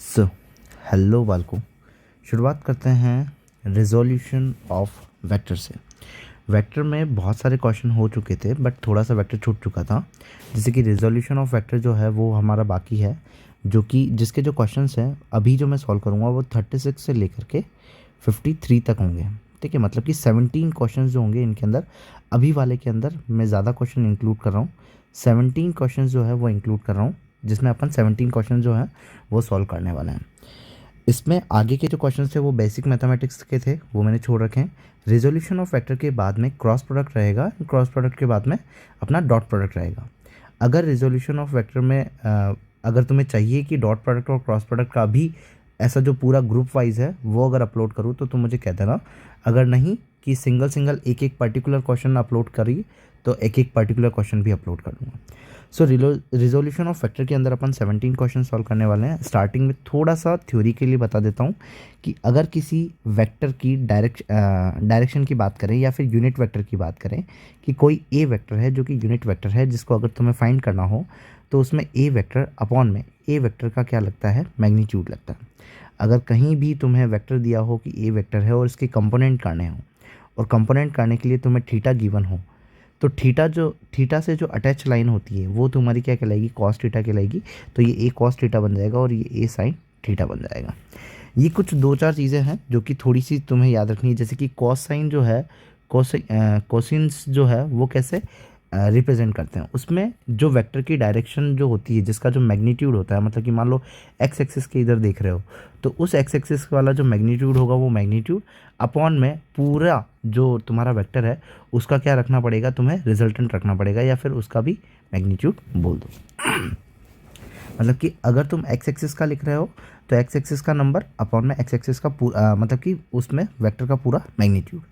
So hello बालकों, शुरुआत करते हैं रिजोल्यूशन ऑफ वेक्टर से। वेक्टर में बहुत सारे क्वेश्चन हो चुके थे बट थोड़ा सा वेक्टर छूट चुका था। जैसे कि रिजोल्यूशन ऑफ वेक्टर जो है वो हमारा बाकी है, जो कि जिसके जो क्वेश्चंस हैं अभी जो मैं सॉल्व करूँगा वो 36 से लेकर के 53 तक होंगे। ठीक है, मतलब कि 17 क्वेश्चन जो होंगे इनके अंदर, अभी वाले के अंदर मैं ज़्यादा क्वेश्चन इंक्लूड कर रहा हूँ। 17 क्वेश्चन जो है वो इंक्लूड कर रहा हूँ, जिसमें अपन 17 क्वेश्चन जो हैं वो सॉल्व करने वाले हैं। इसमें आगे के जो क्वेश्चन थे वो बेसिक मैथमेटिक्स के थे, वो मैंने छोड़ रखे हैं। रिजोल्यूशन ऑफ वेक्टर के बाद में क्रॉस प्रोडक्ट रहेगा, क्रॉस प्रोडक्ट के बाद में अपना डॉट प्रोडक्ट रहेगा। अगर रिजोल्यूशन ऑफ वेक्टर में अगर तुम्हें चाहिए कि डॉट प्रोडक्ट और क्रॉस प्रोडक्ट का भी ऐसा जो पूरा ग्रुप वाइज है वो अगर अपलोड करूँ तो तुम मुझे कह देना। अगर नहीं कि सिंगल सिंगल एक एक पर्टिकुलर क्वेश्चन अपलोड करिए तो एक एक पर्टिकुलर क्वेश्चन भी अपलोड कर दूँगा। सो रिजोल्यूशन ऑफ फैक्टर के अंदर अपन 17 क्वेश्चन सॉल्व करने वाले हैं। स्टार्टिंग में थोड़ा सा थ्योरी के लिए बता देता हूँ कि अगर किसी वेक्टर की डायरेक्शन की बात करें या फिर यूनिट वेक्टर की बात करें कि कोई ए वेक्टर है जो कि यूनिट वेक्टर है, जिसको अगर तुम्हें फाइंड करना हो तो उसमें ए वेक्टर अपॉन में ए वेक्टर का क्या लगता है, मैग्नीट्यूड लगता है। अगर कहीं भी तुम्हें वेक्टर दिया हो कि ए वेक्टर है और इसके कंपोनेंट करने हो और कंपोनेंट करने के लिए तुम्हें थीटा गिवन हो, तो थीटा से जो अटैच लाइन होती है वो तुम्हारी क्या कहलाएगी, कॉस थीटा कहलाएगी। तो ये ए कॉस थीटा बन जाएगा और ये ए साइन थीटा बन जाएगा। ये कुछ दो चार चीज़ें हैं जो कि थोड़ी सी तुम्हें याद रखनी है। जैसे कि कॉस साइन जो है, कोसिन्स जो है वो कैसे रिप्रेजेंट करते हैं। उसमें जो वेक्टर की डायरेक्शन जो होती है, जिसका जो मैग्नीट्यूड होता है, मतलब कि मान लो एक्स एक्सिस के इधर देख रहे हो तो उस एक्स एक्सिस वाला जो मैग्नीट्यूड होगा वो मैग्नीट्यूड अपॉन में पूरा जो तुम्हारा वेक्टर है उसका क्या रखना पड़ेगा, तुम्हें रिजल्टेंट रखना पड़ेगा या फिर उसका भी मैग्नीट्यूड बोल दो। मतलब कि अगर तुम एक्स एक्सिस का लिख रहे हो तो एक्स एक्सिस का नंबर अपॉन में एक्स एक्सिस का पूरा मतलब कि उसमें वेक्टर का पूरा मैग्नीट्यूड।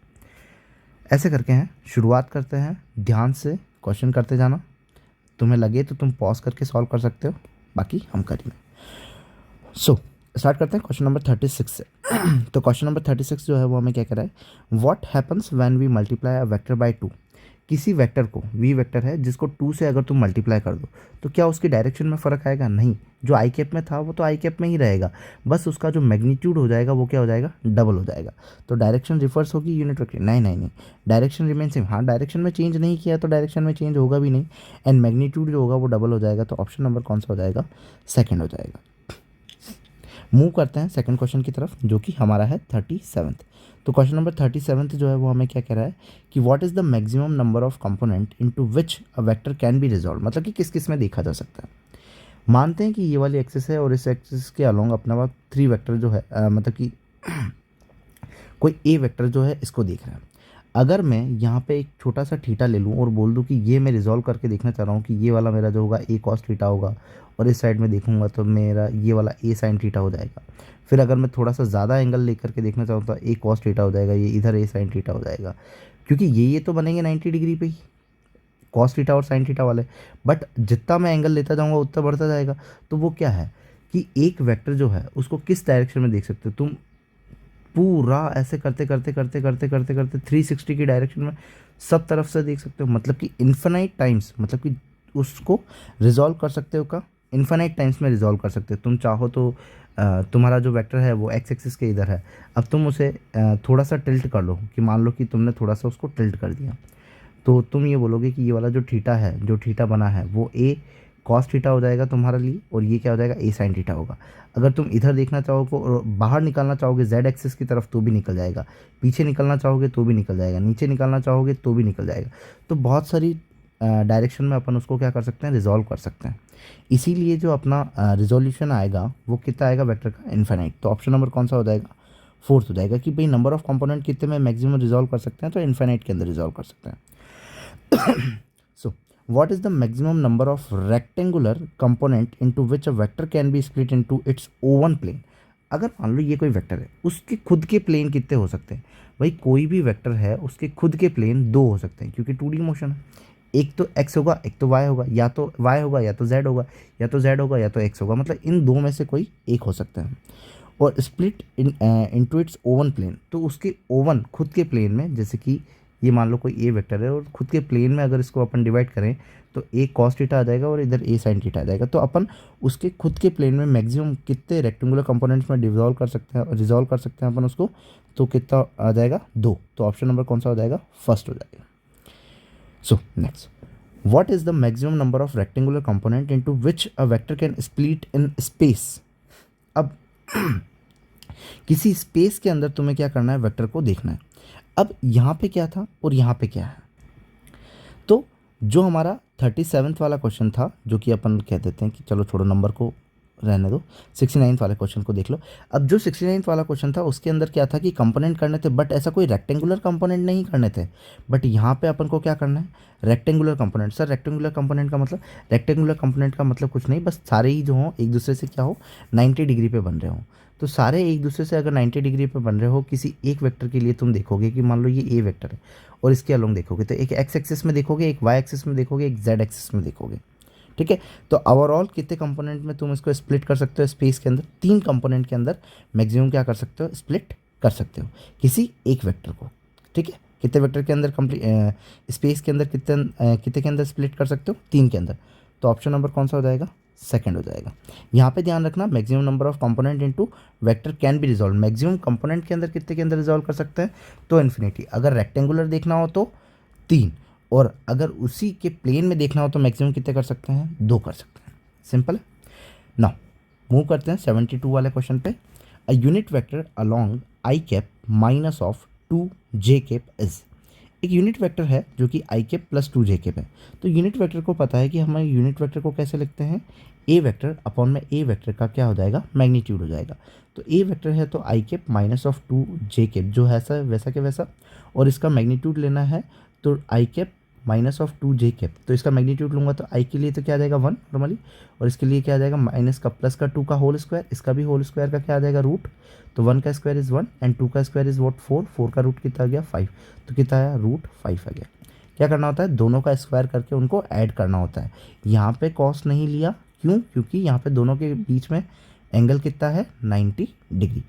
ऐसे करके हैं, शुरुआत करते हैं। ध्यान से क्वेश्चन करते जाना, तुम्हें लगे तो तुम पॉज करके सॉल्व कर सकते हो, बाकी हम करेंगे। सो स्टार्ट करते हैं क्वेश्चन नंबर 36 से। तो क्वेश्चन नंबर 36 जो है वो हमें क्या कह रहा है, what happens when we multiply a vector by 2। किसी वेक्टर को, वी वेक्टर है जिसको 2 से अगर तुम मल्टीप्लाई कर दो तो क्या उसकी डायरेक्शन में फ़र्क आएगा? नहीं, जो आई कैप में था वो तो आई कैप में ही रहेगा, बस उसका जो मैग्नीट्यूड हो जाएगा वो क्या हो जाएगा, डबल हो जाएगा। तो डायरेक्शन रिवर्स होगी यूनिट वेक्टर? नहीं नहीं नहीं, डायरेक्शन रिमेन सेम। हाँ, डायरेक्शन में चेंज नहीं किया तो डायरेक्शन में चेंज होगा भी नहीं, एंड मैग्नीट्यूड जो होगा वो डबल हो जाएगा। तो ऑप्शन नंबर कौन सा हो जाएगा, सेकेंड हो जाएगा। मूव करते हैं सेकंड क्वेश्चन की तरफ, जो कि हमारा है 37th। तो क्वेश्चन नंबर 37th जो है वो हमें क्या कह रहा है कि what is the maximum number of component into which a vector can be resolve. मतलब कि किस किस में देखा जा सकता है। मानते हैं कि ये वाली एक्सिस है और इस एक्सिस के अलोंग अपना पास 3 वेक्टर जो है मतलब कि कोई ए वेक्टर जो है इसको देख रहा है। अगर मैं यहाँ पे एक छोटा सा थीटा ले लूँ और बोल दूँ कि ये मैं रिजॉल्व करके देखना चाह रहा हूँ कि ये वाला मेरा जो होगा ए कॉस थीटा होगा और इस साइड में देखूंगा तो मेरा ये वाला ए साइन थीटा हो जाएगा। फिर अगर मैं थोड़ा सा ज़्यादा एंगल लेकर के देखना चाहूँ तो ए कॉस थीटा हो जाएगा, ये इधर ए साइन थीटा हो जाएगा, क्योंकि ये तो बनेंगे 90 डिग्री पे ही, कॉस थीटा और साइन थीटा वाले। बट जितना मैं एंगल लेता जाऊँगा उतना बढ़ता जाएगा। तो वो क्या है कि एक वेक्टर जो है उसको किस डायरेक्शन में देख सकते हो तुम, पूरा ऐसे करते करते करते करते करते करते 360 की डायरेक्शन में सब तरफ से देख सकते हो। मतलब कि इन्फिनाइट टाइम्स, मतलब कि उसको रिजॉल्व कर सकते हो का इन्फिनाइट टाइम्स में रिजॉल्व कर सकते हो। तुम चाहो तो तुम्हारा जो वेक्टर है वो एक्स एक्सिस के इधर है, अब तुम उसे थोड़ा सा टिल्ट कर लो, कि मान लो कि तुमने थोड़ा सा उसको टिल्ट कर दिया तो तुम ये बोलोगे कि ये वाला जो थीटा है, जो थीटा बना है वो ए कॉस थीटा हो जाएगा तुम्हारे लिए और ये क्या हो जाएगा, ए साइन थीटा होगा। अगर तुम इधर देखना चाहोगे और बाहर निकालना चाहोगे जेड एक्सिस की तरफ तो भी निकल जाएगा, पीछे निकलना चाहोगे तो भी निकल जाएगा, नीचे निकालना चाहोगे तो भी निकल जाएगा। तो बहुत सारी डायरेक्शन में अपन उसको क्या कर सकते हैं, रिजॉल्व कर सकते हैं। इसीलिए जो अपना रिजोल्यूशन आएगा वो कितना आएगा वेक्टर का, इन्फिनाइट। तो ऑप्शन नंबर कौन सा हो जाएगा, फोर्थ हो जाएगा कि भाई नंबर ऑफ कंपोनेंट कितने में मैक्सिमम रिजॉल्व कर सकते हैं, तो इन्फिनाइट के अंदर रिजॉल्व कर सकते हैं। So, what is the maximum number of rectangular component into which a vector can be split into its own plane। अगर मान लो ये कोई वेक्टर है, उसके खुद के प्लेन कितने हो सकते हैं? भाई कोई भी वेक्टर है उसके खुद के प्लेन दो हो सकते हैं, क्योंकि 2D मोशन है। एक तो x होगा, एक तो y होगा, या तो y होगा या तो z होगा, या तो z होगा या तो x होगा, मतलब इन दो में से कोई एक हो सकता है। और split into its own plane, तो उसके ओवन खुद के प्लेन में, जैसे कि ये मान लो कोई ए वेक्टर है और खुद के प्लेन में अगर इसको अपन डिवाइड करें तो ए कॉस थीटा आ जाएगा और इधर ए साइन थीटा आ जाएगा। तो अपन उसके खुद के प्लेन में मैक्सिमम कितने रेक्टेंगुलर कंपोनेंट्स में रिजॉल्व कर सकते हैं अपन उसको, तो कितना आ जाएगा 2। तो ऑप्शन नंबर कौन सा हो जाएगा, फर्स्ट हो जाएगा। So next, what is the maximum number of rectangular component into which a vector can split in space। अब किसी स्पेस के अंदर तुम्हें क्या करना है, वेक्टर को देखना है। अब यहाँ पे क्या था और यहाँ पे क्या है, तो जो हमारा 37th वाला क्वेश्चन था, जो कि अपन कह देते हैं कि चलो छोड़ो नंबर को रहने दो, 69th वाले क्वेश्चन को देख लो। अब जो 69th वाला क्वेश्चन था उसके अंदर क्या था कि कंपोनेंट करने थे, बट ऐसा कोई रेक्टेंगुलर कंपोनेंट नहीं करने थे। बट यहाँ पे अपन को क्या करना है, rectangular component. Sir rectangular component का मतलब, रेक्टेंगुलर कंपोनेंट का मतलब कुछ नहीं, बस सारे ही जो हों एक दूसरे से क्या हो, 90 डिग्री पे बन रहे हों। तो सारे एक दूसरे से अगर 90 डिग्री पे बन रहे हो किसी एक वेक्टर के लिए, तुम देखोगे कि मान लो ये ए वेक्टर है और इसके अलोंग देखोगे तो एक एक्स एक्सिस में देखोगे, एक वाई एक्सिस में देखोगे, एक जेड एक्सिस में देखोगे। ठीक है, तो ओवरऑल कितने कंपोनेंट में तुम इसको स्प्लिट कर सकते हो स्पेस के अंदर, 3 कंपोनेंट के अंदर मैक्सिमम क्या कर सकते हो, स्प्लिट कर सकते हो किसी एक वेक्टर को। ठीक है, कितने वेक्टर के अंदर स्पेस के अंदर कितने के अंदर स्प्लिट कर सकते हो, 3 के अंदर। तो ऑप्शन नंबर कौन सा हो जाएगा, सेकंड हो जाएगा। यहाँ पे ध्यान रखना, maximum number of component into vector can be resolve. Maximum component के अंदर कितने के अंदर रिजॉल्व कर सकते हैं, तो इन्फिनिटी। अगर रेक्टेंगुलर देखना हो तो 3, और अगर उसी के प्लेन में देखना हो तो मैक्सिमम कितने कर सकते हैं, 2 कर सकते हैं। सिंपल है। नाउ मूव करते हैं 72 वाले क्वेश्चन पे। अ unit vector along I cap minus of 2 J cap is. एक यूनिट वेक्टर है जो कि आई कैप प्लस 2 जे कैप है। तो यूनिट वेक्टर को पता है कि हम यूनिट वेक्टर को कैसे लिखते हैं, ए वेक्टर अपॉन में ए वेक्टर का क्या हो जाएगा, मैग्नीट्यूड हो जाएगा। तो ए वेक्टर है तो i cap minus of 2 J cap, जो है वैसा के वैसा, और इसका मैग्नीट्यूड लेना है तो i cap minus of 2 J cap. तो इसका मैग्नीट्यूड लूँगा तो आई के लिए तो क्या आ जाएगा 1 नॉर्मली, और इसके लिए क्या आ जाएगा माइनस का प्लस का 2 का होल स्क्वायर, इसका भी होल स्क्वायर का क्या आ जाएगा रूट। तो 1 का स्क्वायर इज़ 1 एंड 2 का स्क्वायर इज़ वॉट 4, 4 का रूट कितना आ गया 5, तो कितना आया रूट 5 आ गया। क्या करना होता है, दोनों का स्क्वायर करके उनको ऐड करना होता है। यहाँ पे कॉस नहीं लिया, क्यों, क्योंकि यहाँ पे दोनों के बीच में एंगल कितना है 90 डिग्री,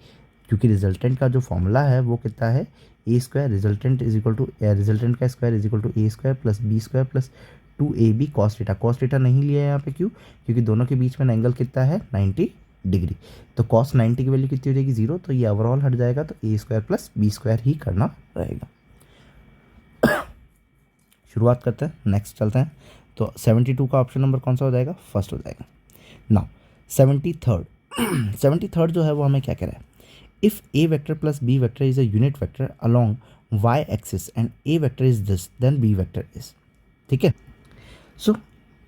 क्योंकि रिजल्टेंट का जो फॉर्मूला है वो कितना है a square, resultant is equal to resultant का square is equal to a square plus b square plus 2ab cos theta. Cos theta नहीं लिया है यहाँ पे, क्यों, क्योंकि दोनों के बीच में एंगल कितना है 90 डिग्री। तो कॉस 90 की वैल्यू कितनी हो जाएगी 0, तो ये ओवरऑल हट जाएगा, तो ए स्क्वायर प्लस बी स्क्वायर ही करना रहेगा। शुरुआत करते हैं, नेक्स्ट चलते हैं। तो 72 का ऑप्शन नंबर कौन सा हो जाएगा, फर्स्ट हो जाएगा। नाउ 73rd जो है वो हमें क्या कह रहा है, if A vector plus B vector is a unit vector along Y axis and A vector is this then B vector is. ठीक है, so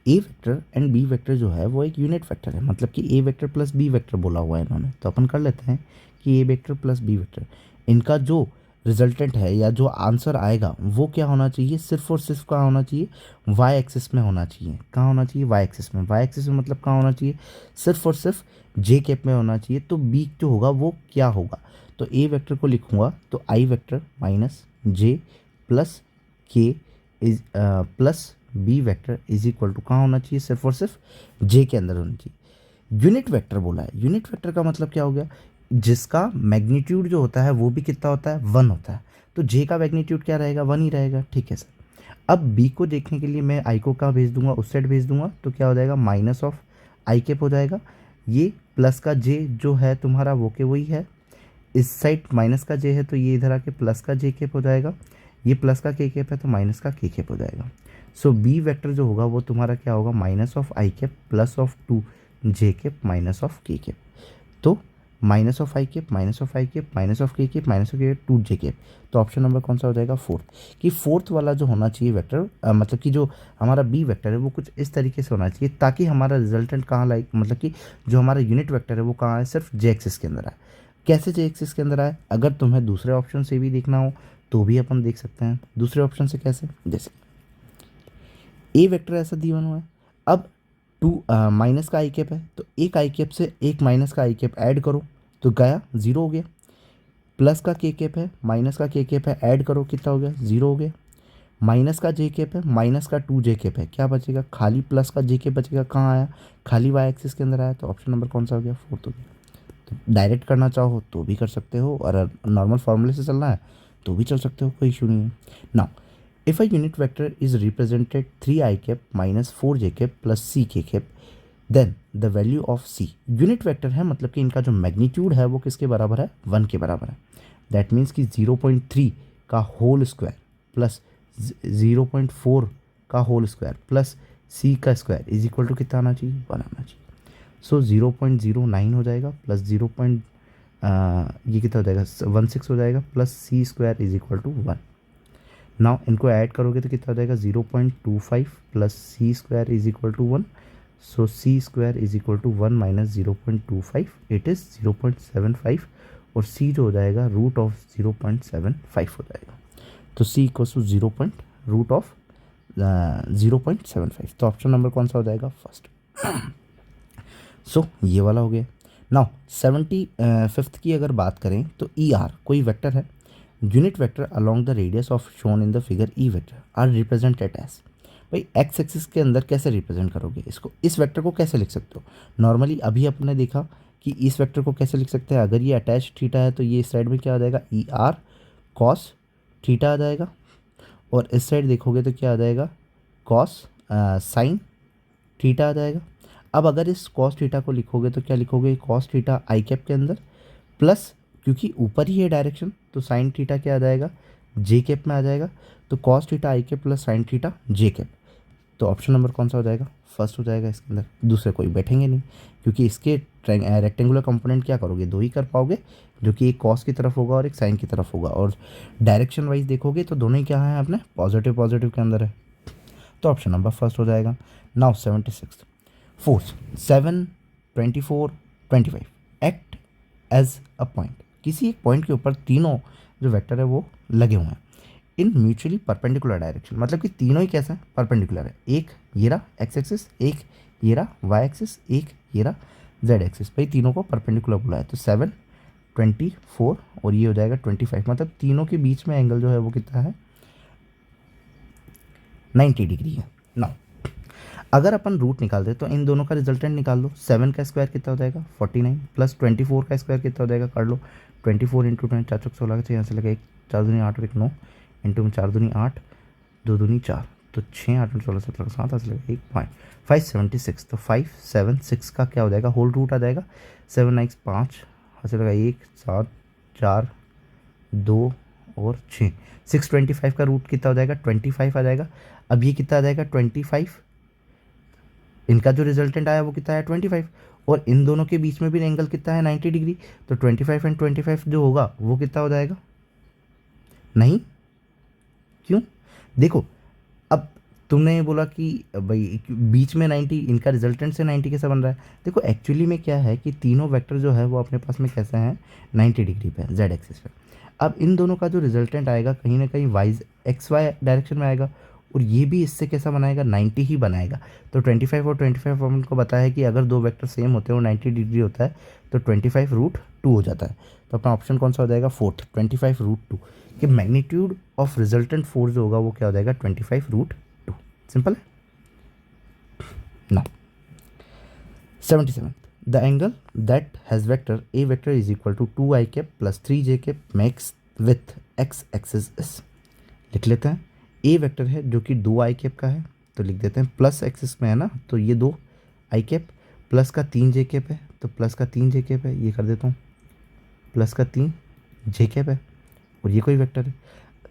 A vector and B vector जो है वो एक यूनिट वेक्टर है, मतलब कि A vector plus B vector बोला हुआ है इन्होंने। तो अपन कर लेते हैं कि A vector plus B vector, इनका जो रिजल्टेंट है या जो आंसर आएगा वो क्या होना चाहिए, सिर्फ और सिर्फ कहाँ होना चाहिए, वाई एक्सिस में होना चाहिए। कहाँ होना चाहिए, वाई एक्सिस में। वाई एक्सिस में मतलब कहाँ होना चाहिए, सिर्फ और सिर्फ जे कैप में होना चाहिए। तो बी जो होगा वो क्या होगा, तो ए वेक्टर को लिखूँगा तो I vector minus J plus K is plus B vector is equal to कहाँ होना चाहिए, सिर्फ और सिर्फ जे के अंदर होना चाहिए। यूनिट वेक्टर बोला है, यूनिट वेक्टर का मतलब क्या हो गया, जिसका मैग्नीट्यूड जो होता है वो भी कितना होता है 1 होता है। तो जे का मैग्नीट्यूड क्या रहेगा 1 ही रहेगा। ठीक है सर, अब बी को देखने के लिए मैं आई को कहाँ भेज दूंगा, उस साइड भेज दूंगा, तो क्या हो जाएगा माइनस ऑफ आई कैप हो जाएगा। ये प्लस का जे जो है तुम्हारा वो के वही है, इस साइड माइनस का जे है तो ये इधर आके प्लस का जे कैप हो जाएगा। ये प्लस का के कैप है तो माइनस का के कैप हो जाएगा। सो बी वेक्टर जो होगा वो तुम्हारा क्या होगा, minus of I cap plus of 2 J cap minus of के कैप। तो minus of I cap minus of I cap minus of के कैप माइनस ऑफ के 2 जे कैप। तो ऑप्शन नंबर कौन सा हो जाएगा, फोर्थ। कि फोर्थ वाला जो होना चाहिए वेक्टर, मतलब कि जो हमारा बी वेक्टर है वो कुछ इस तरीके से होना चाहिए ताकि हमारा रिजल्टेंट कहाँ लाइक, मतलब कि जो हमारा यूनिट वेक्टर है वो कहाँ है, सिर्फ जे एक्सिस के अंदर आए। कैसे जे एक्सिस के अंदर आए, अगर तुम्हें दूसरे ऑप्शन से भी देखना हो तो भी अपन देख सकते हैं। दूसरे ऑप्शन से कैसे, जैसे ए वेक्टर ऐसा दिया हुआ है, अब 2 माइनस का आई कैप है तो एक आई कैप से एक माइनस का आई कैप ऐड करो तो गया 0 हो गया। प्लस का के कैप है माइनस का के कैप है, ऐड करो कितना हो गया 0 हो गया। माइनस का जे कैप है माइनस का 2 जे कैप है, क्या बचेगा खाली प्लस का जे कैप बचेगा, कहाँ आया खाली वाई एक्सिस के अंदर आया। तो ऑप्शन नंबर कौन सा हो गया, फोर्थ हो गया। तो डायरेक्ट करना चाहो तो भी कर सकते हो, और नॉर्मल फॉर्मूले से चलना है तो भी चल सकते हो, कोई इशू नहीं है। Now if a unit vector is represented 3i cap minus 4j cap plus c k cap, then the value of c, unit vector है मतलब कि इनका जो मैग्नीट्यूड है वो किसके बराबर है, 1 के बराबर है। दैट मीन्स कि 0.3 का होल स्क्वायर प्लस 0.4 का होल स्क्वायर प्लस सी का स्क्वायर इज इक्वल टू कितना आना चाहिए, 1 आना चाहिए। सो 0.09 हो जाएगा प्लस ये कितना हो जाएगा 16 हो जाएगा plus C square is equal to 1। Now इनको ऐड करोगे तो कितना हो जाएगा 0.25 plus C square is equal to 1। So C square is equal to 1 minus 0.25, it is 0.75, और सी जो हो जाएगा रूट ऑफ 0.75 हो जाएगा। तो सी इक्वल टू रूट ऑफ 0.75। तो ऑप्शन नंबर कौन सा हो जाएगा, फर्स्ट। सो ये वाला हो गया। नाउ 75th की अगर बात करें तो ई आर कोई वेक्टर है, unit vector along the radius of shown in the figure E vector R represented as, भाई एक्स एक्सिस के अंदर कैसे रिप्रेजेंट करोगे इसको, इस वेक्टर को कैसे लिख सकते हो। नॉर्मली अभी आपने देखा कि इस वेक्टर को कैसे लिख सकते हैं, अगर ये अटैच थीटा है तो ये इस साइड में क्या आ जाएगा, ई आर कॉस थीटा आ जाएगा, और इस साइड देखोगे तो क्या आ जाएगा, कॉस साइन थीटा आ जाएगा। अब अगर इस कॉस थीटा को लिखोगे तो क्या लिखोगे, कॉस थीटा आई कैप के अंदर प्लस, क्योंकि ऊपर ही है डायरेक्शन तो साइन थीटा क्या आ जाएगा, जे कैप में आ जाएगा। तो कॉस थीटा आई कैप प्लस साइन थीटा जे कैप। तो ऑप्शन नंबर कौन सा हो जाएगा, फर्स्ट हो जाएगा इसके अंदर, दूसरे कोई बैठेंगे नहीं, क्योंकि इसके रेक्टेंगुलर कंपोनेंट क्या करोगे, दो ही कर पाओगे, जो कि एक कॉस की तरफ होगा और एक साइन की तरफ होगा, और डायरेक्शन वाइज देखोगे तो दोनों ही क्या है अपने पॉजिटिव पॉजिटिव के अंदर है। तो ऑप्शन नंबर फर्स्ट हो जाएगा। Now 76 force 7 24 25 act as a point, किसी एक पॉइंट के ऊपर तीनों जो वेक्टर है वो लगे हुए हैं इन म्यूचुअली परपेंडिकुलर डायरेक्शन, मतलब कि तीनों ही कैसा है, परपेंडिकुलर है। एक ये रहा एक्स एक्सिस, एक ये रहा वाई एक्सिस, एक ये रहा जेड एक्सिस, भाई तीनों को परपेंडिकुलर बोला है। तो 7 24 और ये हो जाएगा 25, मतलब तीनों के बीच में एंगल जो है वो कितना है, 90 डिग्री है। ना अगर अपन रूट निकाल दे तो इन दोनों का रिजल्टेंट निकाल लो, 7 का स्क्वायर कितना हो जाएगा 49 प्लस 24 का स्क्वायर कितना हो जाएगा, कर लो 24 इंटू 10 4 चौक 16 का, यहाँ से लगा 1 4 दूनी 8 और 1 9 इंटू में 4 दूनी 8 2 दूनी 4, तो 6 8 16 17 7 ऐसे लगा 576। तो 576 का क्या हो जाएगा, होल रूट आ जाएगा, 7 एक्स 5 ऐसे लगा 1 7 4 2 और 6, 625 का रूट कितना हो जाएगा 25 आ जाएगा। अब ये कितना आ जाएगा 25, इनका जो रिजल्टेंट आया वो कितना है 25, और इन दोनों के बीच में भी एंगल कितना है 90 डिग्री। तो 25 एंड 25 जो होगा वो कितना हो जाएगा, नहीं क्यों, देखो अब तुमने ये बोला कि भाई बीच में 90, इनका रिजल्टेंट से 90 कैसा बन रहा है, देखो एक्चुअली में क्या है कि तीनों वेक्टर जो है वो अपने पास में कैसे हैं 90 डिग्री पे, जेड एक्सिस पे। अब इन दोनों का जो रिजल्टेंट आएगा कहीं ना कहीं वाइज एक्स वाई डायरेक्शन में आएगा, और ये भी इससे कैसा बनाएगा 90 ही बनाएगा। तो 25 और 25 हमको बताया है कि अगर दो वेक्टर सेम होते हैं और 90 डिग्री होता है तो 25 रूट 2 हो जाता है। तो अपना ऑप्शन कौन सा हो जाएगा, फोर्थ 25 रूट 2, कि मैग्नीट्यूड ऑफ रिजल्टेंट फोर्स जो होगा वो क्या हो जाएगा 25 रूट 2। सिंपल है ना। 77 the angle that has vector A vector is equal to 2i cap plus 3j cap makes with X axis is, लिख लेते हैं। ए वेक्टर है जो कि 2i कैप का है, तो लिख देते हैं प्लस एक्सिस में है ना, तो ये 2i कैप प्लस का 3j कैप है, तो प्लस का 3j कैप है, ये कर देता हूँ प्लस का 3j कैप है, और ये कोई वेक्टर है।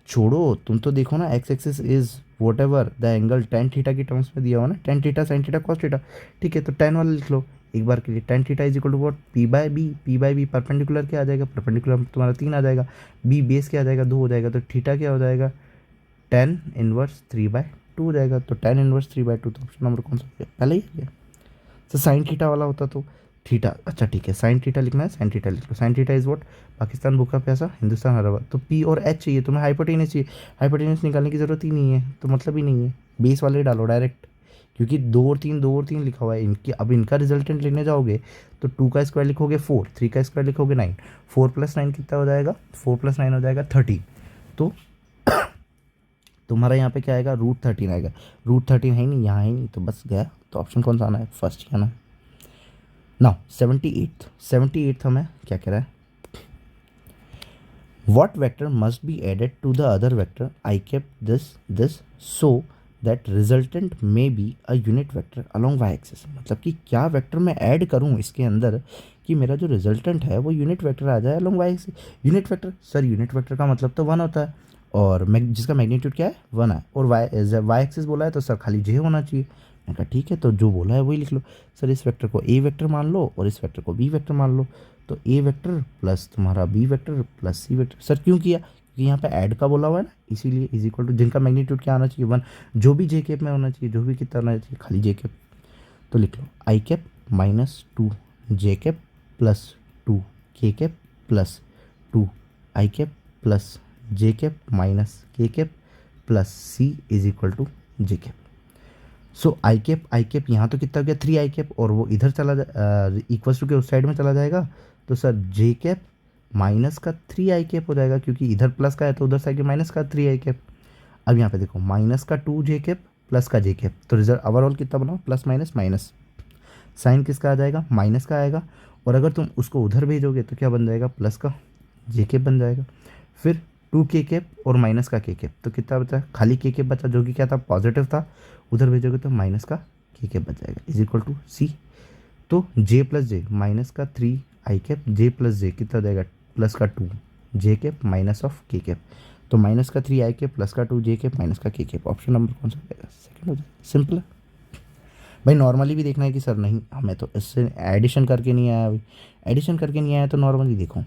छोड़ो तुम तो देखो ना, x axis is what ever the angle tan theta की टर्म्स में दिया हुआ ना, tan theta sine theta cos theta, ठीक है। तो 10 वाला लिख लो एक बार के लिए, tan theta is equal to what P by B perpendicular क्या आ जाएगा, परपेंडिकुलर तुम्हारा 3 आ जाएगा, बी बेस क्या आ जाएगा 2 हो जाएगा, तो थीटा क्या हो जाएगा 10 इनवर्स 3/2 हो जाएगा। तो 10 इनवर्स 3/2, तो ऑप्शन नंबर कौन सा हो गया, पहले ही गया। तो साइन थीटा वाला होता तो थीटा, अच्छा ठीक है साइन थीटा लिखना है, साइन थीटा लिख लो। Sine theta is what, Pakistan भूखा प्यासा हिंदुस्तान हरा भरा। तो पी और एच चाहिए तुम्हें, हाइपोटेनस चाहिए, हाइपोटेनस निकालने की ज़रूरत ही नहीं है, तो मतलब ही नहीं है, बेस वाले डालो डायरेक्ट, क्योंकि 2 और 3 लिखा हुआ है इनकी। अब इनका रिजल्टेंट लेने जाओगे तो 2 का स्क्वायर लिखोगे 4, 3 का स्क्वायर लिखोगे 9, 4 + 9 कितना हो जाएगा, 4 + 9 हो जाएगा 30। तो तुम्हारा यहाँ पे क्या आएगा, √13 आएगा, √13 है ही नहीं, यहाँ है ही नहीं, तो बस गया। तो ऑप्शन कौन सा आना है, फर्स्ट ही आना है। नाउ 78 हमें क्या कह रहा है, what vector must be added to the other vector I kept this so that resultant may be a unit vector along y axis। मतलब कि क्या वेक्टर मैं ऐड करूं इसके अंदर कि मेरा जो रिजल्टेंट है वो यूनिट वेक्टर आ जाए along y axis। Unit vector sir, unit vector का मतलब तो 1 होता है और जिसका मैग्नीट्यूड क्या है 1 है, और y एक्सिस बोला है तो सर खाली j होना चाहिए। मैंने कहा ठीक है, तो जो बोला है वही लिख लो। सर इस वेक्टर को a वेक्टर मान लो और इस वेक्टर को b वेक्टर मान लो, तो a वेक्टर प्लस तुम्हारा b vector plus c vector. Sir क्यों किया? क्योंकि यहाँ पे ऐड का बोला हुआ है ना, इसीलिए इज इक्वल टू जिनका मैग्नीट्यूड क्या आना चाहिए 1, जो भी जे कैप में होना चाहिए, जो भी कितना होना चाहिए खाली जे कैप। तो लिख लो I cap minus 2 J cap plus 2 K cap plus 2 I cap plus J cap minus K cap plus C is equal to J cap. So I cap यहाँ तो कितना हो गया 3 आई कैप, और वो इधर चला इक्वल्स टू के उस साइड में चला जाएगा, तो सर जे कैप माइनस का 3 आई कैप हो जाएगा, क्योंकि इधर प्लस का है तो उधर साइड माइनस का 3 आई कैप। अब यहाँ पे देखो माइनस का 2 जे कैप प्लस का जे कैप, तो रिजल्ट ओवरऑल कितना बना प्लस माइनस माइनस, साइन किसका आ जाएगा माइनस का आएगा, और अगर तुम उसको उधर भेजोगे तो क्या बन जाएगा प्लस का जे कैप बन जाएगा। फिर 2 के कैप और माइनस का के कैप, तो कितना बचा खाली के कैप बचा, जो कि क्या था पॉजिटिव था, उधर भेजोगे तो माइनस का के कैप बच जाएगा इज इक्वल टू सी। तो जे प्लस जे माइनस का 3 आई कैप, जे प्लस जे कितना हो जाएगा प्लस का 2 जे कैप माइनस ऑफ के कैप, तो माइनस का 3 आई कैप प्लस का 2 जे कैप माइनस का के कैप। ऑप्शन नंबर कौन सा हो जाएगा सेकंड हो जाएगा। सिंपल है भाई। नॉर्मली भी देखना है कि सर नहीं हमें तो इससे एडिशन करके नहीं आया, अभी एडिशन करके नहीं आया तो नॉर्मली देखो।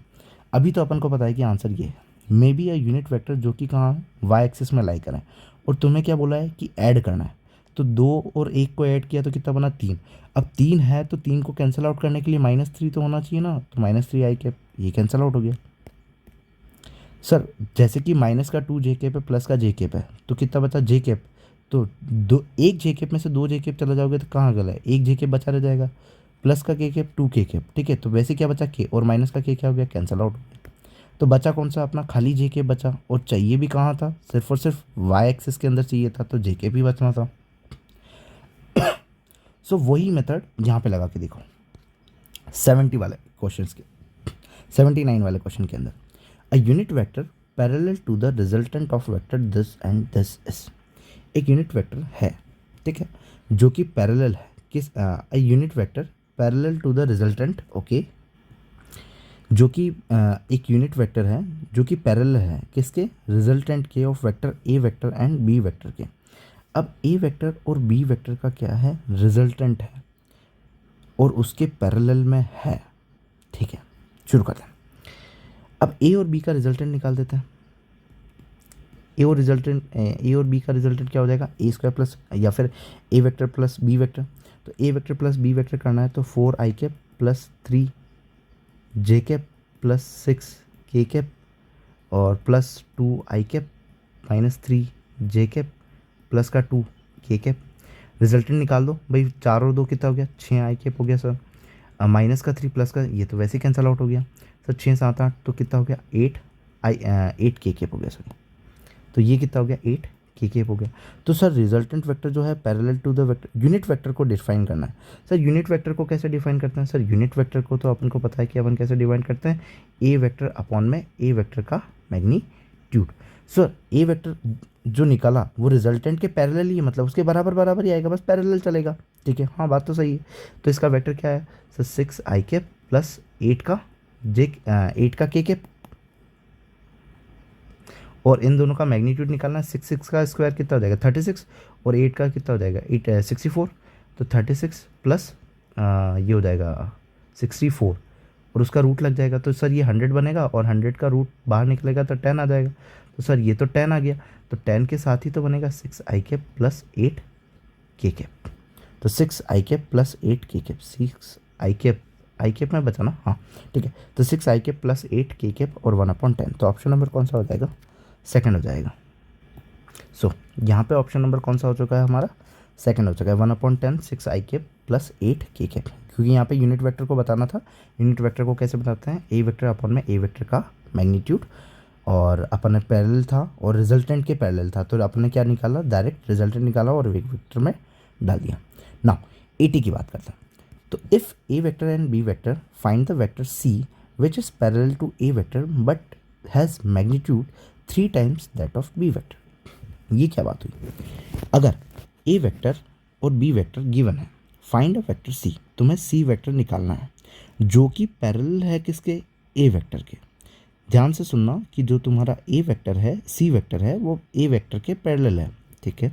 अभी तो अपन को पता है कि आंसर ये है, may be a unit vector जो कि कहाँ वाई एक्सिस में लाई करें, और तुम्हें क्या बोला है कि ऐड करना है, तो 2 और 1 को ऐड किया तो कितना बना 3। अब 3 है तो 3 को कैंसिल आउट करने के लिए -3 तो होना चाहिए ना, तो -3 आई कैप ये कैंसिल आउट हो गया। सर जैसे कि माइनस का 2 जे कैप है प्लस का जे कैप है, तो कितना बचा जे कैप, तो दो एक जे कैप में से 2 जे कैप चला जाओगे तो कहाँ गला है, एक जे कैप बचा रह जाएगा, प्लस का के कैप 2 के कैप, ठीक है। तो वैसे क्या बचा के, और माइनस का के क्या हो गया कैंसिल आउट हो गया। तो बचा कौन सा अपना खाली जे कैप बचा, और चाहिए भी कहाँ था सिर्फ और सिर्फ वाई एक्सिस के अंदर चाहिए था, तो जे कैप ही बचना था। सो वही मेथड यहाँ पे लगा के देखो 70 वाले क्वेश्चन के 79 वाले क्वेश्चन के अंदर, a unit vector parallel to the resultant of vector this and this is. एक यूनिट वेक्टर है, ठीक है, जो कि पैरेलल है किस, a unit vector parallel to the resultant, okay, जो कि एक यूनिट वेक्टर है जो कि पैरेलल है किसके रिजल्टेंट के of vector A vector and B vector के। अब ए वेक्टर और बी वेक्टर का क्या है रिजल्टेंट है और उसके पैरेलल में है, ठीक है। शुरू करते हैं। अब ए और बी का रिजल्टेंट निकाल देते हैं। ए और बी का रिजल्टेंट क्या हो जाएगा ए स्क्वायर प्लस, या फिर ए वेक्टर प्लस बी वेक्टर। तो ए वेक्टर प्लस बी वेक्टर करना है तो 4 आई कैप प्लस 3 जे कैप प्लस 6 के कैप और plus 2 I cap minus 3 J cap plus का 2 के कैप। रिजल्टेंट निकाल दो भाई, 4 और 2 कितना हो गया 6 आई कैप हो गया सर, माइनस का 3 प्लस का ये तो वैसे ही कैंसिल आउट हो गया सर, 6 7 8 तो कितना हो गया 8 के कैप हो गया सर। तो ये कितना हो गया 8 के कैप हो गया। तो सर रिजल्टेंट वेक्टर जो है parallel to the vector, unit vector को डिफाइन करना है। सर यूनिट वेक्टर को कैसे डिफाइन करते हैं, सर यूनिट वेक्टर को तो अपन को पता है कि अपन कैसे डिफाइन करते हैं, ए वेक्टर अपॉन में ए वेक्टर का मैग्नीट्यूड। सर ए वेक्टर जो निकाला वो रिजल्टेंट के पैरेलल ही है, मतलब उसके बराबर बराबर ही आएगा, बस पैरेलल चलेगा, ठीक है। हाँ बात तो सही है। तो इसका वेक्टर क्या है सर 6 आई कैप प्लस 8 का के कैप, और इन दोनों का मैग्नीट्यूड निकालना है। 6 का स्क्वायर कितना हो जाएगा 36, और 8 का कितना हो जाएगा 64, तो 36 प्लस ये हो जाएगा 64, और उसका रूट लग जाएगा, तो सर ये 100 बनेगा, और 100 का रूट बाहर निकलेगा तो 10 आ जाएगा। तो सर ये तो 10 आ गया, तो 10 के साथ ही तो बनेगा 6 आई कैप प्लस 8 के कैप। तो 6 आई कैप प्लस 8 के कैप, 6 आई कैप में बचा ना, हाँ ठीक है। तो 6 आई कैप प्लस 8 के कैप और 1/10, तो ऑप्शन नंबर कौन सा हो जाएगा सेकंड हो जाएगा। सो यहाँ पे ऑप्शन नंबर कौन सा हो चुका है हमारा सेकंड हो चुका है 1/10 6 आई कैप प्लस 8 के कैप, क्योंकि यहाँ पे यूनिट वेक्टर को बताना था। यूनिट वेक्टर को कैसे बताते हैं ए वेक्टर अपॉन में ए वेक्टर का मैग्नीट्यूड, और अपन ने पैरेलल था और रिजल्टेंट के पैरेलल था, तो अपन ने क्या निकाला डायरेक्ट रिजल्टेंट निकाला और एक वेक्टर में डाल दिया। नाउ 80 की बात करते हैं। तो if A vector and B vector find the vector C which is parallel to A vector but has magnitude 3 times that of B vector. ये क्या बात हुई? अगर ए वेक्टर और बी वेक्टर गिवन है, फाइंड अ वेक्टर सी, तुम्हें C vector निकालना है जो कि पैरेलल है किसके? ए वेक्टर के। ध्यान से सुनना कि जो तुम्हारा ए वेक्टर है, सी वेक्टर है, वो ए वेक्टर के पैरेलल है। ठीक है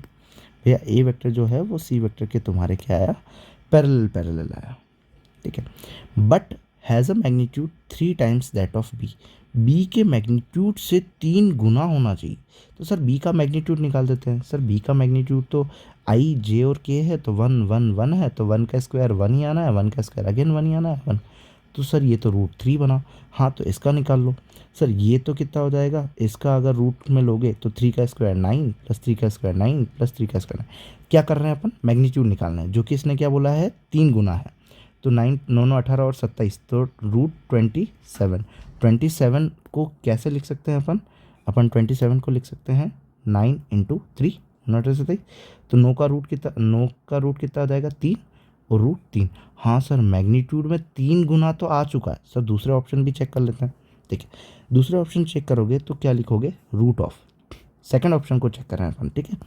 भैया, ए वेक्टर जो है वो सी वेक्टर के तुम्हारे क्या आया? पैरेलल पैरेलल आया। ठीक है, but has a magnitude 3 times that of B. B के मैग्नीट्यूड से 3 गुना होना चाहिए। तो सर बी का मैग्नीट्यूड निकाल देते हैं। सर बी का मैग्नीट्यूड तो आई जे और के है, तो 1 1 1 है, तो 1 का स्क्वायर 1 ही आना है, 1 का स्क्वायर अगेन 1 ही आना है 1। तो सर ये तो √3 बना। हाँ, तो इसका निकाल लो। सर ये तो कितना हो जाएगा? इसका अगर रूट में लोगे तो 3 का स्क्वायर 9 प्लस 3 का स्क्वायर 9 प्लस 3 का स्क्वायर 9। क्या कर रहे हैं अपन? मैग्नीट्यूड निकालना है, जो कि इसने क्या बोला है? 3 गुना है। तो 9 9 9 18 और 27, तो √27। 27 को कैसे लिख सकते हैं अपन 27 को लिख सकते हैं 9 × 3 नॉट 27। तो 9 का रूट कितना आ जाएगा? 3 और √3। हाँ सर, मैग्नीट्यूड में 3 गुना तो आ चुका है। सर दूसरे ऑप्शन भी चेक कर लेते हैं। ठीक है, दूसरे ऑप्शन चेक करोगे तो क्या लिखोगे? Root of. सेकंड ऑप्शन को चेक कर रहे हैं अपन। ठीक है,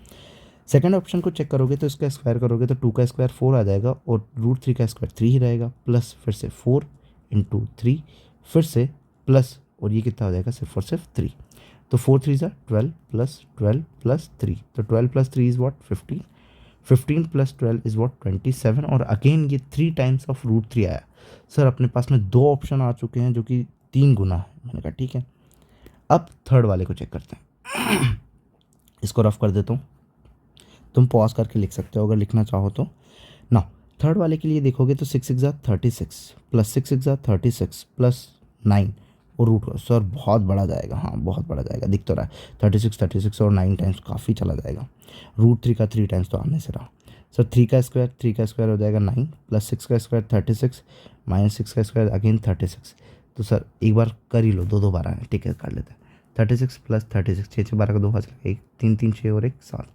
सेकंड ऑप्शन को चेक करोगे तो इसका स्क्वायर करोगे तो 2 का स्क्वायर 4 आ जाएगा और √3 का स्क्वायर 3 ही रहेगा, प्लस फिर से 4 × 3, फिर से प्लस, और ये कितना हो जाएगा? सिर्फ और सिर्फ 3। तो 4 3 ज़ा 12 प्लस 12 प्लस 3, तो 12 plus 3 is what? 15। 15 plus 12 is what? 27। और अगेन ये 3 टाइम्स ऑफ √3 आया। सर अपने पास में 2 ऑप्शन आ चुके हैं जो कि 3 गुना है। मैंने कहा ठीक है, अब थर्ड वाले को चेक करते हैं। इसको रफ कर देता हूँ, तुम पॉज करके लिख सकते हो अगर लिखना चाहो तो। ना थर्ड वाले के लिए देखोगे तो 6 6 ज़ा 36 प्लस 6 6 ज़ा 36 प्लस 9 और रूट। सर बहुत बड़ा जाएगा। हाँ बहुत बड़ा जाएगा, दिख तो रहा है। 36 और 9 टाइम्स काफ़ी चला जाएगा। √3 का 3 टाइम्स तो आने से रहा। सर 3 का स्क्वायर हो जाएगा 9 प्लस 6 का स्क्वायर 36 माइनस 6 का स्क्वायर अगेन 36। तो सर एक बार कर ही लो, 2 2 बार आए। ठीक है, कर लेते हैं। 36 प्लस 36, 6 6 12 का 2 बच गया, 1 3 3 6 और 1 7,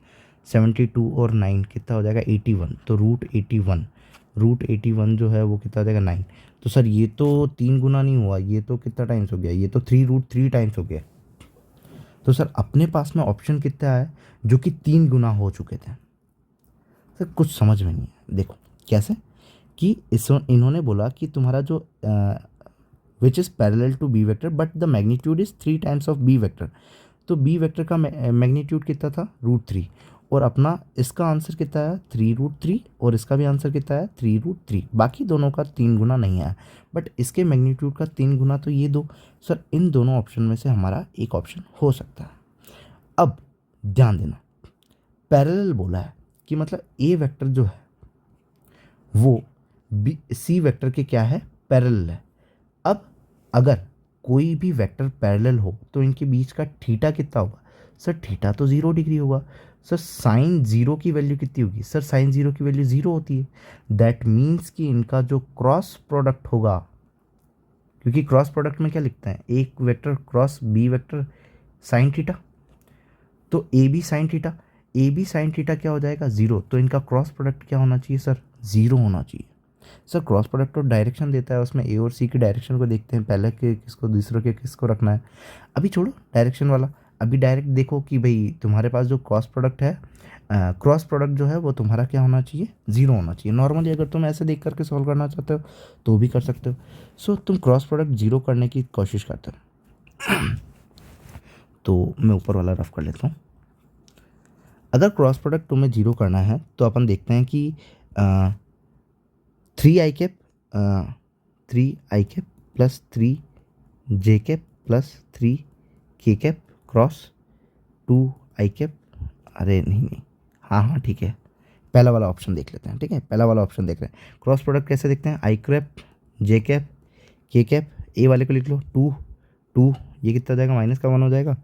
72 और 9 कितना हो जाएगा? 81। तो √81 जो है वो कितना हो जाएगा? 9। तो सर ये तो 3 गुना नहीं हुआ, ये तो कितना टाइम्स हो गया? ये तो 3√3 टाइम्स हो गया। तो सर अपने पास में ऑप्शन कितना है जो कि 3 गुना हो चुके थे? सर कुछ समझ में नहीं है। देखो कैसे कि इन्होंने बोला कि तुम्हारा जो which is parallel to B vector but the magnitude is 3 times of B vector. तो बी वेक्टर का मैग्नीट्यूड कितना था? √3। और अपना इसका आंसर कितना आया? 3√3। और इसका भी आंसर कितना आया? 3√3। बाकी दोनों का 3 गुना नहीं आया, बट इसके मैग्नीट्यूड का 3 गुना तो ये दो। सर इन दोनों ऑप्शन में से हमारा एक ऑप्शन हो सकता है। अब ध्यान देना, पैरेलल बोला है कि मतलब ए वेक्टर जो है वो बी सी वेक्टर के क्या है? पैरेलल है। अब अगर कोई भी वेक्टर पैरेलल हो तो इनके बीच का थीटा कितना होगा? सर थीटा तो 0 डिग्री होगा। सर साइन 0 की वैल्यू कितनी होगी? सर साइन 0 की वैल्यू 0 होती है। दैट मीन्स कि इनका जो क्रॉस प्रोडक्ट होगा, क्योंकि क्रॉस प्रोडक्ट में क्या लिखते हैं? एक vector cross B vector sine theta, तो ए बी साइन थीटा क्या हो जाएगा? 0। तो इनका क्रॉस प्रोडक्ट क्या होना चाहिए? सर 0 होना चाहिए। सर क्रॉस प्रोडक्ट तो डायरेक्शन देता है, उसमें ए और सी की डायरेक्शन को देखते हैं, पहले के किसको दूसरों के किसको रखना है। अभी छोड़ो डायरेक्शन वाला, अभी डायरेक्ट देखो कि भाई तुम्हारे पास जो क्रॉस प्रोडक्ट है, क्रॉस प्रोडक्ट जो है वो तुम्हारा क्या होना चाहिए? 0 होना चाहिए। नॉर्मली अगर तुम ऐसे देख करके सॉल्व करना चाहते हो तो भी कर सकते हो। सो तुम क्रॉस प्रोडक्ट 0 करने की कोशिश करते हो। तो मैं ऊपर वाला रफ कर लेता हूँ। अगर क्रॉस प्रोडक्ट तुम्हें 0 करना है तो अपन देखते हैं कि 3i cap plus 3j cap plus 3k cap cross 2i cap. अरे नहीं, हाँ ठीक है, पहला वाला ऑप्शन देख लेते हैं। ठीक है, पहला वाला ऑप्शन देख रहे हैं। क्रॉस प्रोडक्ट कैसे देखते हैं? आई कैप जे कैप के कैप, ए वाले को लिख लो 2 ये कितना हो जाएगा? माइनस का 1 हो जाएगा।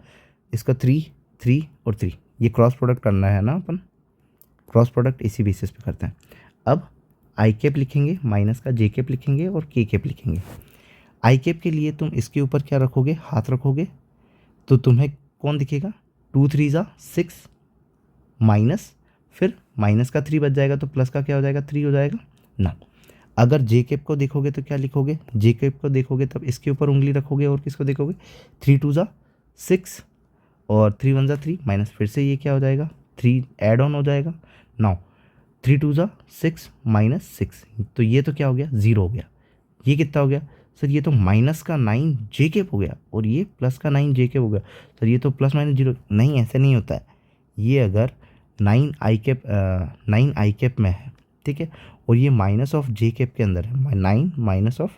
इसका 3 और 3, ये क्रॉस प्रोडक्ट करना है ना अपन, क्रॉस प्रोडक्ट इसी बेसिस पे करते हैं। अब आई कैप लिखेंगे, माइनस का जे कैप लिखेंगे और के कैप लिखेंगे। आई कैप के लिए तुम इसके ऊपर क्या रखोगे? हाथ रखोगे, तो तुम्हें कौन दिखेगा? 2 3 ज़ा 6 माइनस, फिर माइनस का 3 बच जाएगा तो प्लस का क्या हो जाएगा? 3 हो जाएगा ना। अगर जे कैप को देखोगे तो क्या लिखोगे, जे कैप को देखोगे तब इसके ऊपर उंगली रखोगे और किसको देखोगे, 3 2 ज़ा 6 और 3 1 ज़ा 3 माइनस फिर से ये क्या हो जाएगा, 3 ऐड ऑन हो जाएगा। नाउ 3 2 ज़ा 6 माइनस 6, तो ये तो क्या हो गया, 0 हो गया। ये कितना हो गया सर, ये तो माइनस का 9 जे कैप हो गया और ये प्लस का 9 जे कैप हो गया। सर ये तो प्लस माइनस 0, नहीं ऐसे नहीं होता है। ये अगर 9 आई कैप में है, ठीक है, और ये माइनस ऑफ जे कैप के अंदर है, 9 माइनस ऑफ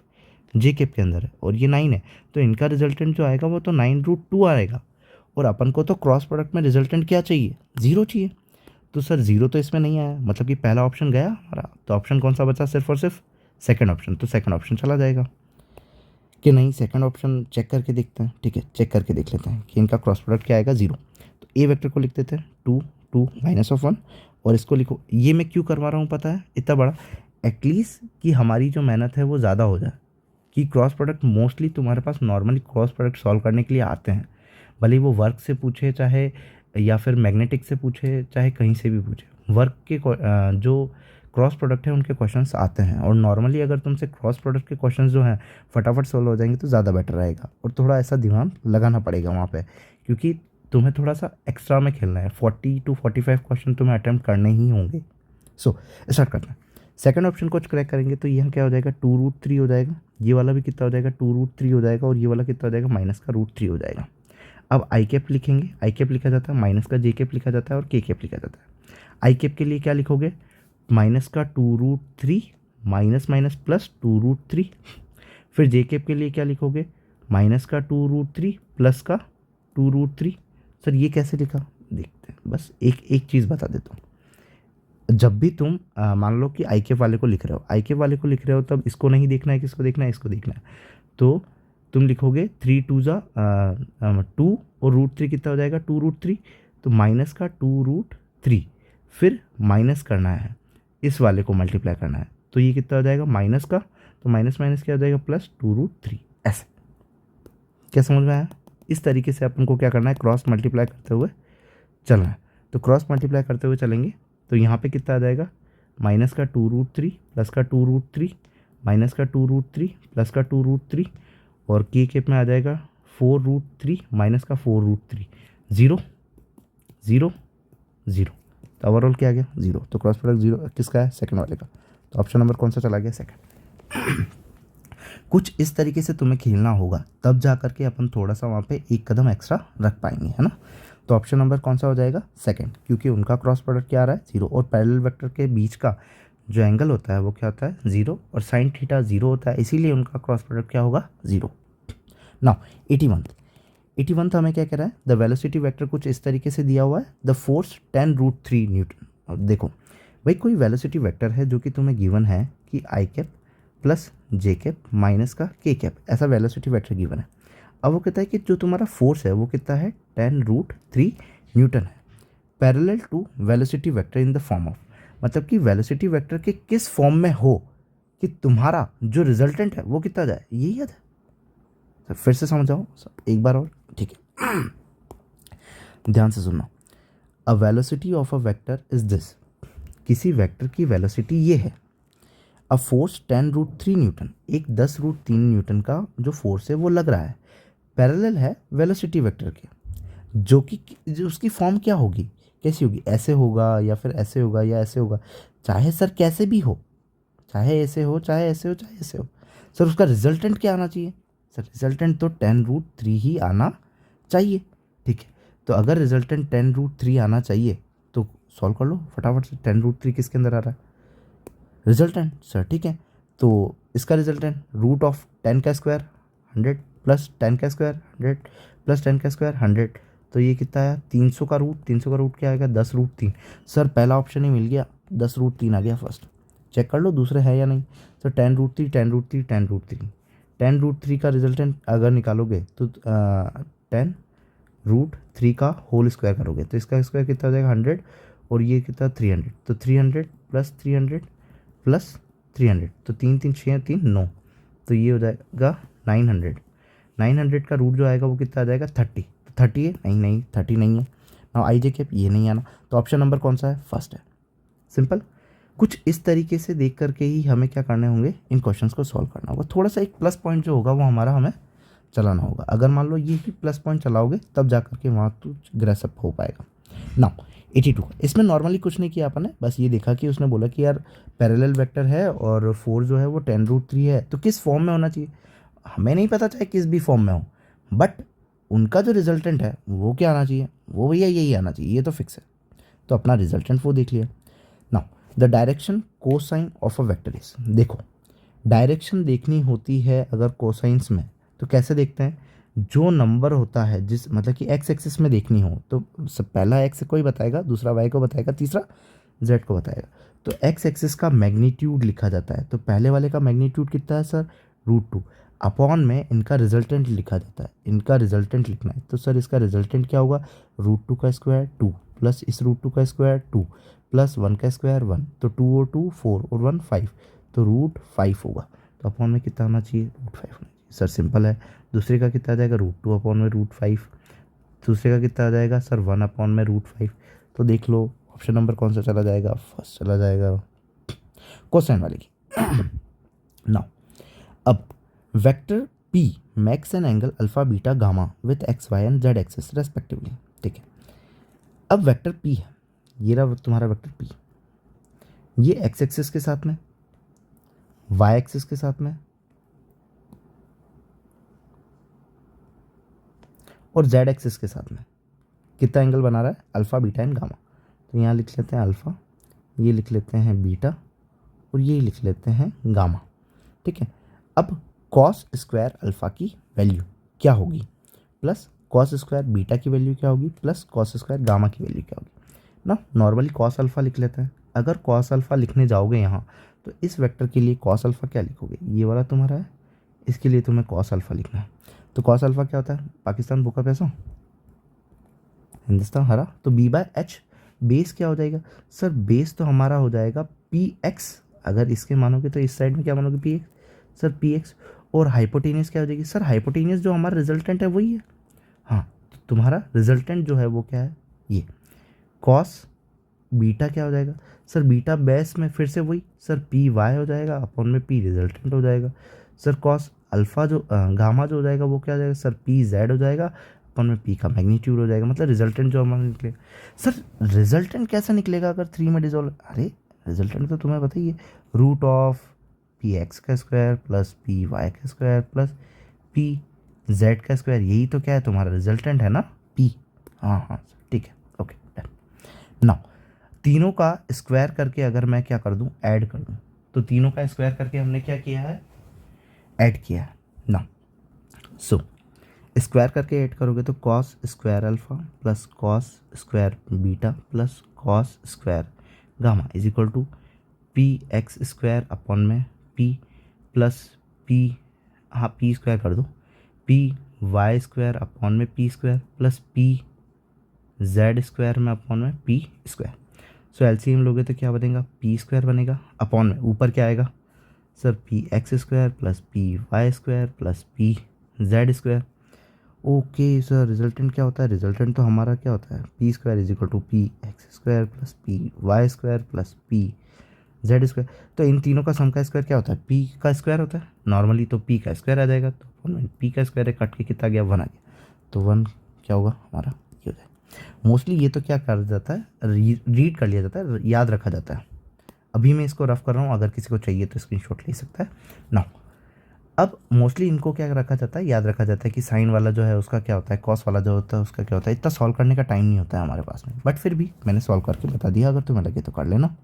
जे कैप के अंदर है और ये 9 है, तो इनका रिजल्टेंट जो आएगा वो तो 9√2 आएगा। और अपन को तो क्रॉस प्रोडक्ट में रिजल्टेंट क्या चाहिए, 0 चाहिए। तो सर 0 तो इसमें नहीं आया, मतलब कि पहला ऑप्शन गया हमारा, तो ऑप्शन कौन सा बचा, सिर्फ और सिर्फ सेकंड ऑप्शन। तो सेकंड ऑप्शन चला जाएगा कि नहीं, सेकंड ऑप्शन चेक करके देखते हैं। ठीक है, चेक करके देख लेते हैं कि इनका क्रॉस प्रोडक्ट क्या आएगा, 0। तो ए वेक्टर को लिख देते हैं 2 2 माइनस ऑफ 1 और इसको लिखो। ये मैं क्यों करवा रहा हूँ पता है, इतना बड़ा, एटलीस्ट कि हमारी जो मेहनत है वो ज़्यादा हो जाए। कि क्रॉस प्रोडक्ट मोस्टली तुम्हारे पास नॉर्मली क्रॉस प्रोडक्ट सॉल्व करने के लिए आते हैं, भले ही वो वर्क से पूछे चाहे या फिर मैग्नेटिक से पूछे चाहे कहीं से भी पूछे, वर्क के जो क्रॉस प्रोडक्ट है उनके क्वेश्चंस आते हैं। और नॉर्मली अगर तुमसे क्रॉस प्रोडक्ट के क्वेश्चंस जो हैं फटाफट सॉल्व हो जाएंगे तो ज़्यादा बेटर रहेगा। और थोड़ा ऐसा दिमाग लगाना पड़ेगा वहाँ पे, क्योंकि तुम्हें थोड़ा सा एक्स्ट्रा में खेलना है। 40 to 45 क्वेश्चन तुम्हें अटैम्प्ट करने ही होंगे। सो स्टार्ट करना है। सेकंड ऑप्शन को क्रैक करेंगे तो यहाँ क्या हो जाएगा, 2√3 हो जाएगा। ये वाला भी कितना हो जाएगा, 2√3 हो जाएगा। और ये वाला कितना हो जाएगा, माइनस का √3 हो जाएगा। अब आई कैप लिखेंगे, आई कैप लिखा जाता है, माइनस का जे कैप लिखा जाता है और के कैप लिखा जाता है। आई कैप के लिए क्या लिखोगे, माइनस का 2√3 माइनस माइनस प्लस 2√3। फिर जे कैप के लिए क्या लिखोगे, माइनस का 2√3 प्लस का 2√3। सर ये कैसे लिखा, देखते हैं। बस एक एक चीज़ बता देता हूँ, जब भी तुम मान लो कि आई कैप वाले को लिख रहे हो, आई कैप वाले को लिख रहे हो, तब इसको नहीं देखना है, किसको देखना है, इसको देखना है। तो तुम लिखोगे 3 2 ज़ा 2 और √3 कितना हो जाएगा, 2√3। तो माइनस का 2√3, फिर माइनस करना है, इस वाले को मल्टीप्लाई करना है, तो ये कितना हो जाएगा माइनस का, तो माइनस माइनस क्या हो जाएगा, प्लस 2√3। ऐसे क्या समझ में आया। इस तरीके से अपन को क्या करना है, क्रॉस मल्टीप्लाई करते हुए चलना है। तो क्रॉस मल्टीप्लाई करते हुए चलेंगे तो यहाँ पे कितना आ जाएगा, माइनस का 2√3 प्लस का 2√3 माइनस का 2√3 प्लस का 2√3 और के केप में आ जाएगा 4√3 माइनस का 4√3, 0 0 0। तो ओवरऑल क्या आ गया, 0। तो क्रॉस प्रोडक्ट 0 किसका है, सेकंड वाले का। तो ऑप्शन नंबर कौन सा चला गया, सेकंड। कुछ इस तरीके से तुम्हें खेलना होगा, तब जा करके अपन थोड़ा सा वहाँ पे एक कदम एक्स्ट्रा रख पाएंगे, है ना। तो ऑप्शन नंबर कौन सा हो जाएगा, सेकंड, क्योंकि उनका क्रॉस प्रोडक्ट क्या आ रहा है, 0। और पैरेलल वेक्टर के बीच का जो एंगल होता है वो क्या होता है, 0, और साइन थीटा 0 होता है, इसीलिए उनका क्रॉस प्रोडक्ट क्या होगा, 0। नाउ 81 हमें क्या कह रहा है, द वेलोसिटी वेक्टर कुछ इस तरीके से दिया हुआ है, द फोर्स 10√3 न्यूटन। अब देखो भाई, कोई वेलोसिटी वेक्टर है जो कि तुम्हें गिवन है कि आई cap plus J cap minus का के कैप, ऐसा वेलोसिटी वेक्टर गिवन है। अब वो कहता है कि जो तुम्हारा फोर्स है वो कितना है, 10√3 न्यूटन है, parallel to velocity vector in the form of, मतलब कि वेलोसिटी वेक्टर के किस फॉर्म में हो कि तुम्हारा जो रिजल्टेंट है वो कितना जाए, यही याद है। तो फिर से समझाओ एक बार और, ठीक है। ध्यान से सुनना। A velocity of a vector is this, किसी वेक्टर की वेलोसिटी ये है। अ फोर्स 10√3 न्यूटन, एक 10√3 न्यूटन का जो फोर्स है वो लग रहा है, पैरेलल है वेलोसिटी वेक्टर के, जो कि जो उसकी फॉर्म क्या होगी, कैसी होगी, ऐसे होगा या फिर ऐसे होगा या ऐसे होगा, चाहे सर कैसे भी हो, चाहे ऐसे हो चाहे ऐसे हो चाहे ऐसे हो। सर उसका रिजल्टेंट क्या आना चाहिए, सर रिजल्टेंट तो 10√3 ही आना चाहिए, ठीक है। तो अगर रिजल्टेंट 10√3 आना चाहिए तो सॉल्व कर लो फटाफट से, 10√3 किसके अंदर आ रहा है, रिजल्टेंट सर, ठीक है। तो इसका रिजल्टेंट √10 का स्क्वायर 100 प्लस 10 का स्क्वायर 100 प्लस 10 का स्क्वायर 100, तो ये कितना आया, 300 का रूट, 300 का रूट क्या आएगा, 10√3। सर पहला ऑप्शन ही मिल गया, 10√3 आ गया फर्स्ट। चेक कर लो दूसरे है या नहीं। सर 10√3 10√3 10√3, 10√3 का रिजल्टेंट अगर निकालोगे तो 10√3 का होल स्क्वायर करोगे तो इसका स्क्वायर कितना हो जाएगा, 100, और ये कितना 300, तो 300 प्लस 300 प्लस 300, तो 3 3 6 3 9, तो ये हो जाएगा 900। 900 का रूट जो आएगा वो कितना आ जाएगा, 30। तो 30 है, नहीं नहीं 30 नहीं है। नाउ आई जे कैप ये नहीं आना, तो ऑप्शन नंबर कौन सा है, फर्स्ट है, सिंपल। कुछ इस तरीके से देख करके ही हमें क्या करने होंगे, इन क्वेश्चंस को सॉल्व करना होगा। थोड़ा सा एक प्लस पॉइंट जो होगा वो हमारा हमें चलाना होगा। अगर मान लो ये ही प्लस पॉइंट चलाओगे तब जा करके वहाँ तो ग्रेसअप हो पाएगा। नाउ 82 इसमें नॉर्मली कुछ नहीं किया अपन ने, बस ये देखा कि उसने बोला कि यार पैरेलल वेक्टर है और 4 जो है वो 10√3 है, तो किस फॉर्म में होना चाहिए। हमें नहीं पता चाहे किस भी फॉर्म में हो, बट उनका जो रिजल्टेंट है वो क्या आना चाहिए, वो भैया यही आना चाहिए, ये तो फिक्स है। तो अपना रिजल्टेंट वो देख लिया। Now the direction cosine of a vector is, देखो डायरेक्शन देखनी होती है अगर कोसाइंस में तो कैसे देखते हैं, जो नंबर होता है जिस मतलब कि एक्स एक्सिस में देखनी हो तो सब पहला एक्स को ही बताएगा, दूसरा वाई को बताएगा, तीसरा जेड को बताएगा। तो एक्स एक्सिस का मैग्नीट्यूड लिखा जाता है, तो पहले वाले का मैग्नीट्यूड कितना है सर, √2 अपॉन में इनका रिजल्टेंट लिखा जाता है, इनका रिजल्टेंट लिखना है। तो सर इसका रिजल्टेंट क्या होगा, √2 का स्क्वायर 2 प्लस इस √2 का स्क्वायर 2 प्लस 1 का स्क्वायर 1, तो 2 और 2 4 और 1 5, तो √5 होगा। तो अपॉन में कितना होना चाहिए, √5 होना चाहिए। सर सिंपल है। दूसरे का कितना आ जाएगा, √2 अपॉन में √5। दूसरे का कितना आ जाएगा सर, 1 अपॉन में √5। तो देख लो ऑप्शन नंबर कौन सा चला जाएगा, फर्स्ट चला जाएगा कोसाइन वाले की। नाउ अब vector P makes an angle alpha beta gamma with X Y and Z axis respectively. ठीक है, अब वेक्टर P है, ये रहा तुम्हारा वेक्टर P, ये एक्स एक्सिस के साथ में, वाई एक्सिस के साथ में और जेड एक्सिस के साथ में कितना एंगल बना रहा है, अल्फ़ा बीटा एंड गामा। तो यहाँ लिख लेते हैं अल्फ़ा, ये लिख लेते हैं बीटा और ये लिख लेते हैं गामा। ठीक है, अब कॉस स्क्वायर अल्फ़ा की वैल्यू क्या होगी प्लस कॉस स्क्वायर बीटा की वैल्यू क्या होगी प्लस कॉस स्क्वायर गामा की वैल्यू क्या होगी ना। नॉर्मली कॉस अल्फ़ा लिख लेते हैं। अगर कॉस अल्फ़ा लिखने जाओगे यहाँ तो इस वेक्टर के लिए कॉस अल्फ़ा क्या लिखोगे, ये वाला तुम्हारा है, इसके लिए तुम्हें कॉस अल्फ़ा लिखना है। तो कॉस अल्फ़ा क्या होता है, पाकिस्तान भूखा पैसा हिंदुस्तान हरा, तो B/H बेस क्या हो जाएगा सर, बेस तो हमारा हो जाएगा PX। अगर इसके मानोगे तो इस साइड में क्या मानोगे, PX सर PX। और हाइपोटेनियस क्या हो जाएगी सर, हाइपोटेनियस जो हमारा रिजल्टेंट है वही है। हाँ, तो तुम्हारा रिजल्टेंट जो है वो क्या है, ये कॉस बीटा क्या हो जाएगा सर, बीटा बेस में फिर से वही सर PY हो जाएगा अपॉन में P रिजल्टेंट हो जाएगा। सर कॉस अल्फ़ा जो गामा जो हो जाएगा वो क्या हो जाएगा सर, PZ हो जाएगा अपन में P का मैग्नीट्यूड हो जाएगा। मतलब रिजल्टेंट जो हमारा निकलेगा। सर रिजल्टेंट कैसा निकलेगा अगर 3 में डिजोल्व, अरे रिजल्टेंट तो तुम्हें बताइए, √PX का स्क्वायर प्लस PY का स्क्वायर प्लस PZ का स्क्वायर, यही तो क्या है तुम्हारा रिजल्टेंट है ना, P। हाँ हाँ ठीक है, ओके डन। नाउ तीनों का स्क्वायर करके अगर मैं क्या कर दूं, ऐड कर दूं, तो तीनों का स्क्वायर करके हमने क्या किया है, ऐड किया है ना। सो स्क्वायर करके ऐड करोगे तो cos square alpha plus cos square beta plus cos square gamma is equal to PX square upon में P प्लस P, हाँ P स्क्वायर कर दो, PY स्क्वायर अपॉन में P square plus PZ square में upon में P square. So LCM लोगे तो क्या बनेगा, P स्क्वायर बनेगा अपॉन में ऊपर क्या आएगा sir, PX square plus PY square plus PZ square. Okay sir resultant क्या होता है, रिजल्टेंट तो हमारा क्या होता है, P square is equal to PX square plus PY square plus PZ square. तो इन तीनों का सम का स्क्वायर क्या होता है, P का स्क्वायर होता है नॉर्मली, तो P का स्क्वायर आ जाएगा, तो P का स्क्वायर है, कट के कितना गया 1 आ गया, तो 1 क्या होगा हमारा, ये हो जाएगा। मोस्टली ये तो क्या कर जाता है, रीड कर लिया जाता है, याद रखा जाता है। अभी मैं इसको रफ कर रहा हूँ, अगर किसी को चाहिए तो स्क्रीनशॉट ले सकता है ना। अब मोस्टली इनको क्या रखा जाता है, याद रखा जाता है कि साइन वाला जो है उसका क्या होता है, कॉस वाला जो होता है उसका क्या होता है। इतना सॉल्व करने का टाइम नहीं होता है हमारे पास में, बट फिर भी मैंने सॉल्व करके बता दिया, अगर तुम्हें लगे तो कर लेना।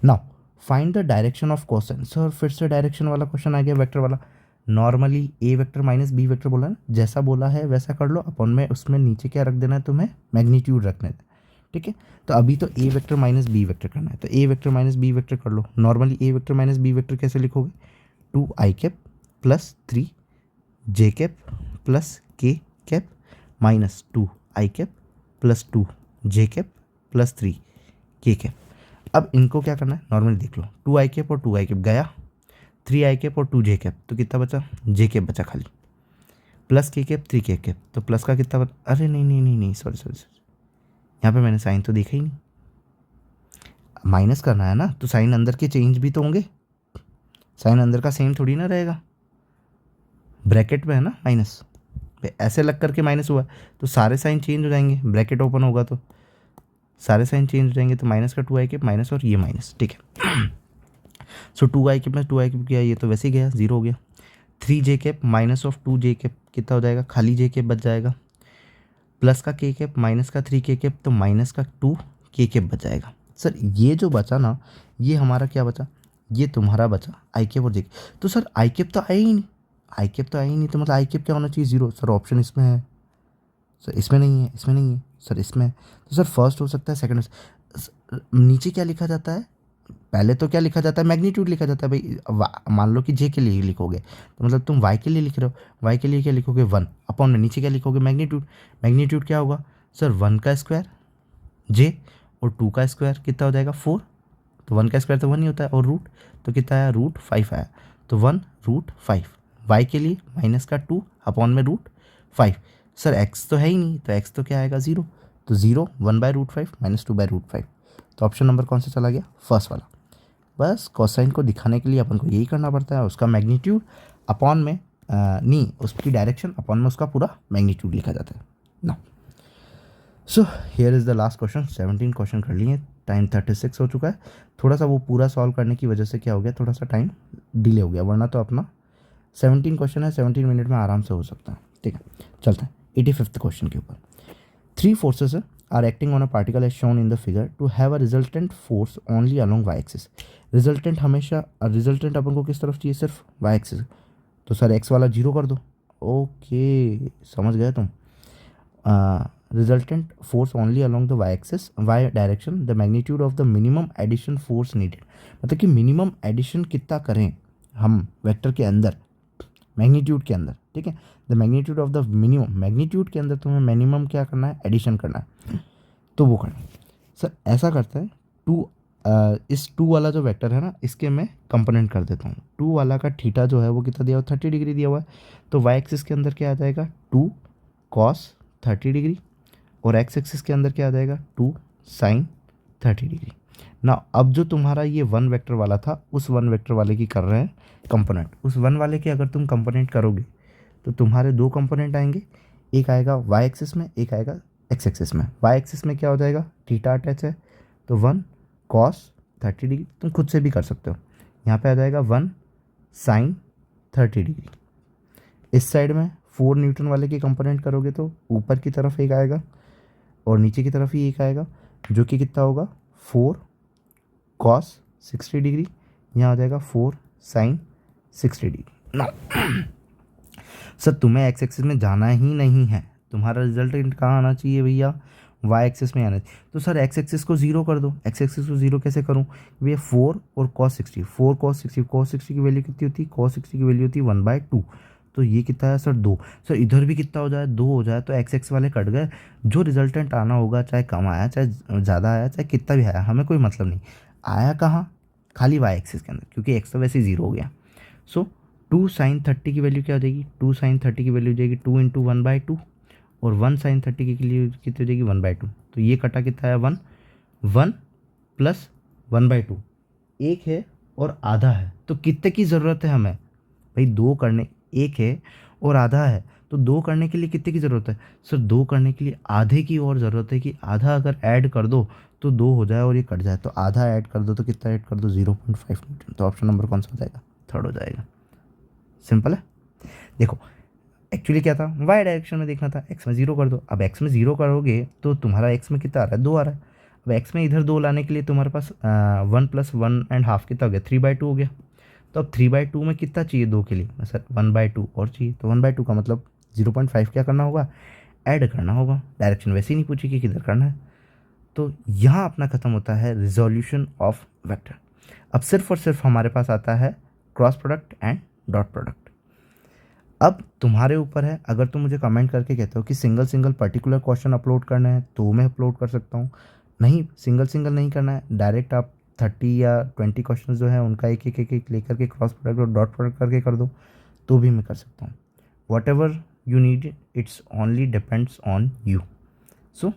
Now find the direction of cosine. Sir फिर से डायरेक्शन वाला क्वेश्चन आ गया, वेक्टर वाला। Normally A vector minus B vector बोला ना, जैसा बोला है वैसा कर लो, अपॉन में उसमें नीचे क्या रख देना है तुम्हें, मैग्नीट्यूड रखने देना। ठीक है, तो अभी तो A vector minus B vector करना है, तो A vector minus B vector कर लो। Normally A vector minus B vector कैसे लिखोगे, 2i cap plus 3j cap plus k cap minus 2i cap plus 2j cap plus 3k cap. अब इनको क्या करना है, नॉर्मली देख लो, 2i कैप और 2i कैप गया, 3i कैप और 2j कैप, तो कितना बचा, j कैप बचा खाली, plus k cap 3k cap, तो प्लस का कितना अरे नहीं नहीं नहीं नहीं, सॉरी सॉरी सॉरी, यहाँ पे मैंने साइन तो देखा ही नहीं। माइनस करना है ना, तो साइन अंदर के चेंज भी तो होंगे, साइन अंदर का सेम थोड़ी ना रहेगा, ब्रैकेट में है ना माइनस, ऐसे लग करके माइनस हुआ तो सारे साइन चेंज हो जाएंगे, ब्रैकेट ओपन होगा तो सारे साइन चेंज हो जाएंगे, तो माइनस का 2i माइनस और ये माइनस, ठीक है। सो 2i में 2i किया, ये तो वैसे ही गया, जीरो हो गया। 3j माइनस ऑफ 2j कितना हो जाएगा, खाली j बच जाएगा, प्लस का k माइनस का 3k तो माइनस का 2k बच जाएगा। सर ये जो बचा ना, ये हमारा क्या बचा, ये तुम्हारा बचा i और j। तो सर i तो आया ही नहीं, i तो आया ही नहीं, तो मतलब i क्या होना चाहिए, जीरो। सर ऑप्शन इसमें है, सर इसमें नहीं है, इसमें नहीं है, सर इसमें है। तो सर फर्स्ट हो सकता है, सेकंड नीचे क्या लिखा जाता है, पहले तो क्या लिखा जाता है, मैग्नीट्यूड लिखा जाता है भाई। मान लो कि जे के लिए लिखोगे तो मतलब तुम वाई के लिए लिख रहे हो, वाई के लिए क्या लिखोगे, 1 अपॉन में नीचे क्या लिखोगे, मैग्नीट्यूड। मैग्नीट्यूड क्या होगा सर, 1 का स्क्वायर जे और 2 का स्क्वायर कितना हो जाएगा 4, तो 1 का स्क्वायर तो 1 ही होता है, और रूट तो कितना आया, √5 आया, तो 1√5। वाई के लिए माइनस का 2 अपॉन में √5। सर एक्स तो है ही नहीं, तो एक्स तो क्या आएगा, 0, तो 0 1/√5 माइनस 2/√5। तो ऑप्शन नंबर कौन सा चला गया, फर्स्ट वाला। बस कोसाइन को दिखाने के लिए अपन को यही करना पड़ता है, उसका मैग्नीट्यूड अपॉन में नहीं, उसकी डायरेक्शन अपॉन में उसका पूरा मैग्नीट्यूड लिखा जाता है ना। So here is the last question, 17 question कर लिए, टाइम 36 हो चुका है। थोड़ा सा वो पूरा सॉल्व करने की वजह से क्या हो गया, थोड़ा सा टाइम डिले हो गया, वरना तो अपना 17 क्वेश्चन है, 17 मिनट में आराम से हो सकता है। ठीक है, चलते हैं 85th क्वेश्चन के ऊपर। 3 forces are acting on a particle as shown in the figure to have a resultant force only along y axis। Resultant हमेशा, रिजल्टेंट अपन को किस तरफ चाहिए, सिर्फ y एक्सिस। तो सर x वाला 0 कर दो, ओके समझ गए तुम। Resultant force only along the y axis, y direction, the magnitude of the minimum addition force needed. मतलब कि मिनिमम एडिशन कितना करें हम वेक्टर के अंदर, मैग्नीट्यूड के अंदर, ठीक है। The magnitude of the minimum, magnitude के अंदर तुम्हें मिनिमम क्या करना है, एडिशन करना है, तो वो करना है। सर ऐसा करता है, इस 2 वाला जो वेक्टर है ना, इसके मैं कंपोनेंट कर देता हूँ। 2 वाला का थीटा जो है वो कितना दिया हुआ, 30 डिग्री दिया हुआ है, तो वाई एक्सिस के अंदर क्या आ जाएगा, 2 cos 30 डिग्री, और एक्स एक्सिस के अंदर क्या आ जाएगा, 2 sin 30 डिग्री ना। अब जो तुम्हारा ये 1 वेक्टर वाला था, उस 1 वेक्टर वाले की कर रहे हैं कंपोनेंट। उस 1 वाले के अगर तुम कंपोनेंट करोगे तो तुम्हारे 2 कंपोनेंट आएंगे, एक आएगा वाई एक्सिस में, एक आएगा एक्स एक्सिस में। वाई एक्सिस में क्या हो जाएगा, थीटा अटैच है, तो 1 cos 30 डिग्री, तुम खुद से भी कर सकते हो, यहाँ पे आ जाएगा 1 sin 30 डिग्री। इस साइड में 4 न्यूटन वाले के कंपोनेंट करोगे तो ऊपर की तरफ एक आएगा और नीचे की तरफ ही एक आएगा, जो कि कितना होगा, 4 cos 60 डिग्री, यहाँ आ जाएगा 4 sin 60 डिग्री ना। सर तुम्हें एक्स एक्सिस में जाना ही नहीं है, तुम्हारा रिजल्टेंट कहाँ आना चाहिए भैया, वाई एक्सिस में आना चाहिए। तो सर एक्स एक्सिस को 0 कर दो, एक्स एक्सिस को 0 कैसे करूँ भैया, 4 और cos 60, 4 cos 60 की वैल्यू कितनी होती है, cos 60 की वैल्यू होती है 1/2, तो ये कितना है सर 2। सर इधर भी कितना हो जाए, 2 हो जाए, तो एक्स एक्स वाले कट गए। जो रिजल्टेंट आना होगा, चाहे कम आया चाहे ज़्यादा आया चाहे कितना भी आया, हमें कोई मतलब नहीं, आया कहाँ, खाली वाई एक्सिस के अंदर, क्योंकि एक्स तो वैसे 0 हो गया। सो 2 sin 30 की वैल्यू क्या हो जाएगी, 2 sin 30 की वैल्यू हो जाएगी 2 × 1/2, और 1 sin 30 की लिए कितनी हो जाएगी 1/2, तो ये कटा कितना है 1 1 + 1/2, एक है और आधा है, तो कितने की ज़रूरत है हमें भाई, 2 करने, एक है और आधा है, तो 2 करने के लिए कितने की ज़रूरत है सर, 2 करने के लिए आधे की और ज़रूरत है, कि आधा अगर ऐड कर दो तो 2 हो जाए और ये कट जाए, तो आधा ऐड कर दो तो कितना ऐड कर दो, 0.5 न्यूटन। तो ऑप्शन नंबर कौन सा हो जाएगा, थर्ड हो जाएगा। सिंपल है। देखो एक्चुअली क्या था, वाई डायरेक्शन में देखना था, एक्स में 0 कर दो। अब एक्स में 0 करोगे तो तुम्हारा एक्स में कितना आ रहा है, 2 आ रहा है। अब एक्स में इधर 2 लाने के लिए तुम्हारे पास 1 + 1.5 कितना हो गया, 3/2 हो गया। तो अब 3/2 में कितना चाहिए 2 के लिए, सर 1/2 और चाहिए, तो 1/2 का मतलब 0.5 क्या करना होगा, ऐड करना होगा। डायरेक्शन वैसे ही नहीं पूछी कि किधर करना है। तो यहाँ अपना ख़त्म होता है रिजोल्यूशन ऑफ वेक्टर। अब सिर्फ और सिर्फ हमारे पास आता है cross product and dot product. अब तुम्हारे ऊपर है, अगर तुम मुझे कमेंट करके कहते हो कि सिंगल पर्टिकुलर क्वेश्चन अपलोड करना है तो मैं अपलोड कर सकता हूँ, नहीं सिंगल नहीं करना है, डायरेक्ट आप 30 या 20 क्वेश्चन जो है उनका एक लेकर के क्रॉस प्रोडक्ट और डॉट प्रोडक्ट करके कर दो, तो भी मैं कर सकता हूँ। Whatever you need, it's only depends on you. So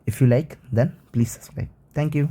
if you like then please subscribe. Thank you.